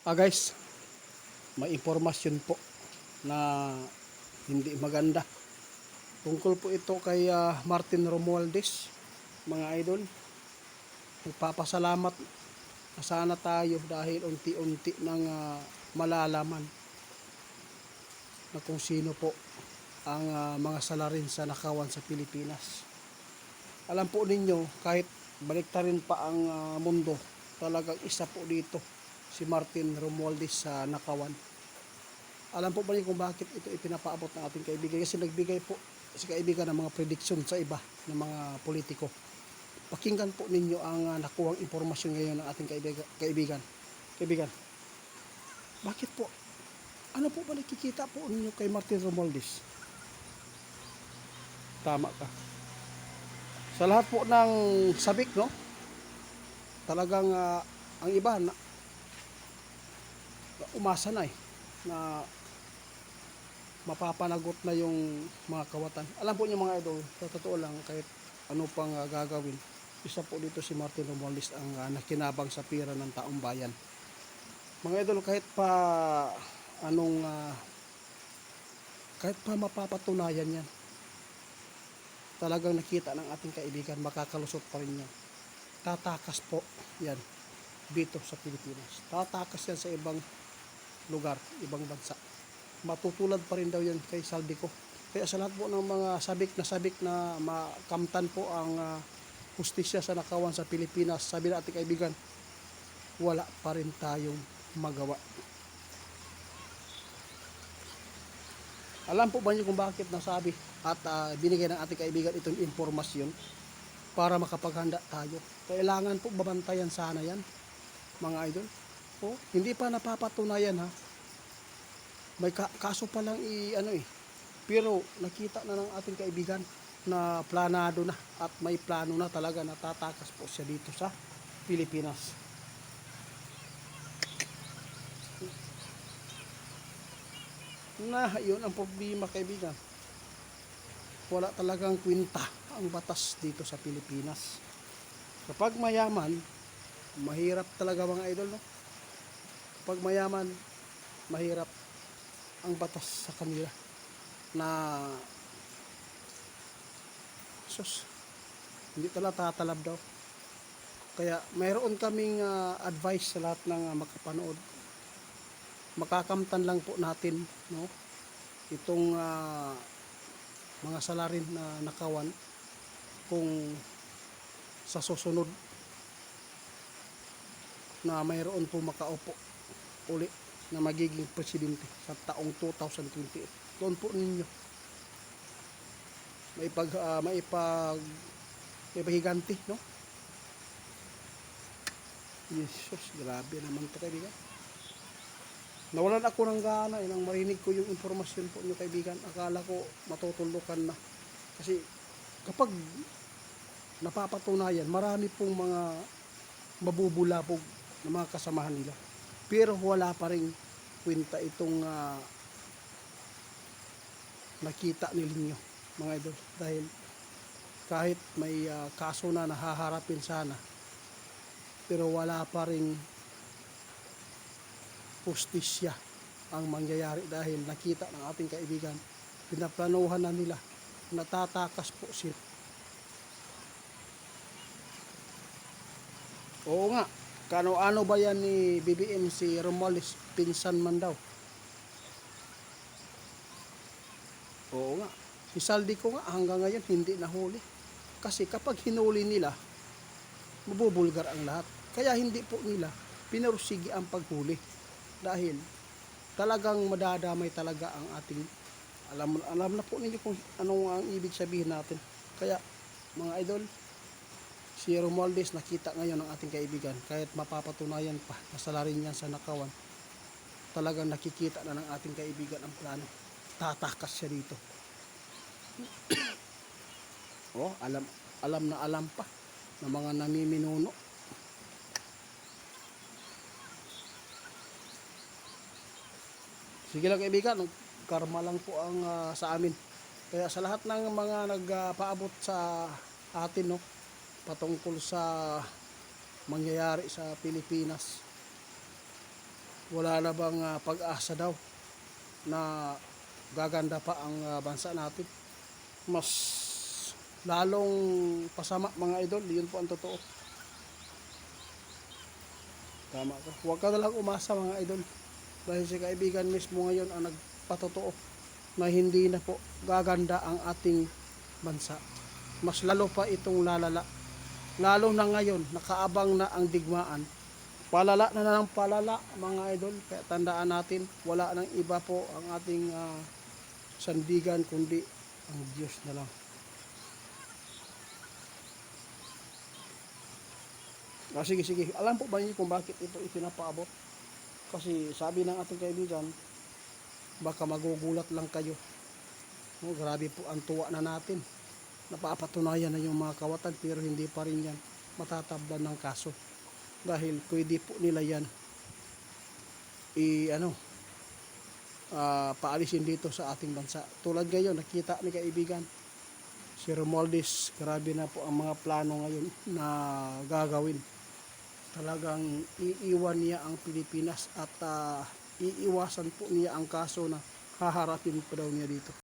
Guys, may impormasyon po na hindi maganda. Tungkol po ito kay Martin Romualdez, mga idol. Nagpapasalamat na sana tayo dahil unti-unti nang malalaman na kung sino po ang mga salarin sa nakawan sa Pilipinas. Alam po ninyo, kahit baliktarin pa ang mundo, talagang isa po dito si Martin Romualdez sa nakawan. Alam po ba niyo kung bakit ito ipinapaabot ng ating kaibigan? Kasi nagbigay po si kaibigan ng mga prediction sa iba ng mga politiko. Pakinggan po ninyo ang nakuhang impormasyon ngayon ng ating kaibigan. Kaibigan, bakit po? Ano po ba nakikita po ninyo kay Martin Romualdez? Tama ka. Sa lahat po ng sabik, no? Talagang ang iba na umasa na na mapapanagot na yung mga kawatan. Alam po niyo mga idol, sa totoo lang, kahit ano pang gagawin, isa po dito si Martin Romualdez ang nakinabang sa pira ng taong bayan. Mga idol, kahit pa mapapatunayan yan, talagang nakita ng ating kaibigan, makakalusot pa rin yan. Tatakas po yan dito sa Pilipinas. Tatakas yan sa ibang lugar, ibang bansa. Matutulad pa rin daw yan kay Saldico. Kaya sa lahat po ng mga sabik na makamtan po ang hustisya sa nakawan sa Pilipinas, sabi na ating kaibigan, wala pa rin tayong magawa. Alam po ba niyo kung bakit nasabi at binigay ng ating kaibigan itong informasyon? Para makapaghanda tayo. Kailangan po babantayan sana yan, mga idol. Hindi pa napapatunayan ha. May kaso pa lang pero nakita na ng ating kaibigan na planado na at may plano na talaga na tatakas po siya dito sa Pilipinas. Yun ang problema, kaibigan. Wala talagang kwenta ang batas dito sa Pilipinas. Kapag mayaman, mahirap talaga mga idol, no? Kapag mayaman, mahirap ang batas sa kanila na hindi talaga tatalab daw. Kaya mayroon kaming advice sa lahat ng makapanood. Makakamtan lang po natin, no, itong mga salarin na nakawan kung sa susunod na mayroon po makaupo uli na magiging presidente sa taong 2028. Doon po ninyo may pahiganti, no? Jesus, grabe naman to, kaibigan. Nawalan ako ng gana nang marinig ko yung informasyon po niyo, kaibigan. Akala ko matutulukan na. Kasi kapag napapatunayan, marami pong mga mabubulabog na mga kasamahan nila. Pero wala pa rin kwenta itong nakita ninyo, mga idol. Dahil kahit may kaso na nahaharapin sana, pero wala pa rin justisya ang mangyayari dahil nakita ng ating kaibigan, pinaplanuhan na nila, natatakas po sila. Oo nga, ano ba yan ni BBM si Romualdez, pinsan man daw. Oo nga, si Saldico nga hanggang ngayon hindi nahuli. Kasi kapag hinuli nila, mabubulgar ang lahat. Kaya hindi po nila pinursigi ang paghuli. Dahil talagang madadamay talaga ang ating, alam na po ninyo kung anong ang ibig sabihin natin. Kaya mga idol, si Romualdez nakita ngayon ng ating kaibigan, kahit mapapatunayan pa na salarin niya sa nakawan, talagang nakikita na ng ating kaibigan ang plano. Tatakas siya dito. alam pa ng mga namiminuno. Sige lang, kaibigan, karma lang po ang sa amin. Kaya sa lahat ng mga nagpaabot sa atin, no, patungkol sa mangyayari sa Pilipinas, wala na bang pag-asa daw na gaganda pa ang bansa natin. Mas lalong pasama mga idol, yun po ang totoo. Tama ka. Huwag ka na lang umasa mga idol. Dahil si kaibigan mismo ngayon ang nagpatotoo na hindi na po gaganda ang ating bansa. Mas lalo pa itong lalala. Lalo na ngayon, nakaabang na ang digmaan. Palala na ng palala mga idol. Kaya tandaan natin, wala nang iba po ang ating sandigan kundi ang Diyos na lang. Sige. Alam po ba niyo kung bakit ito ipinapaabot? Kasi sabi ng ating kaibigan, baka magugulat lang kayo. Oh, grabe po ang tuwa na natin. Napapatunayan na yung mga kawatan pero hindi pa rin yan matatablan ng kaso. Dahil pwede po nila yan paalisin dito sa ating bansa. Tulad ngayon, nakita ni kaibigan, si Romualdez, grabe na po ang mga plano ngayon na gagawin. Talagang iiwan niya ang Pilipinas at iiwasan po niya ang kaso na haharapin po daw niya dito.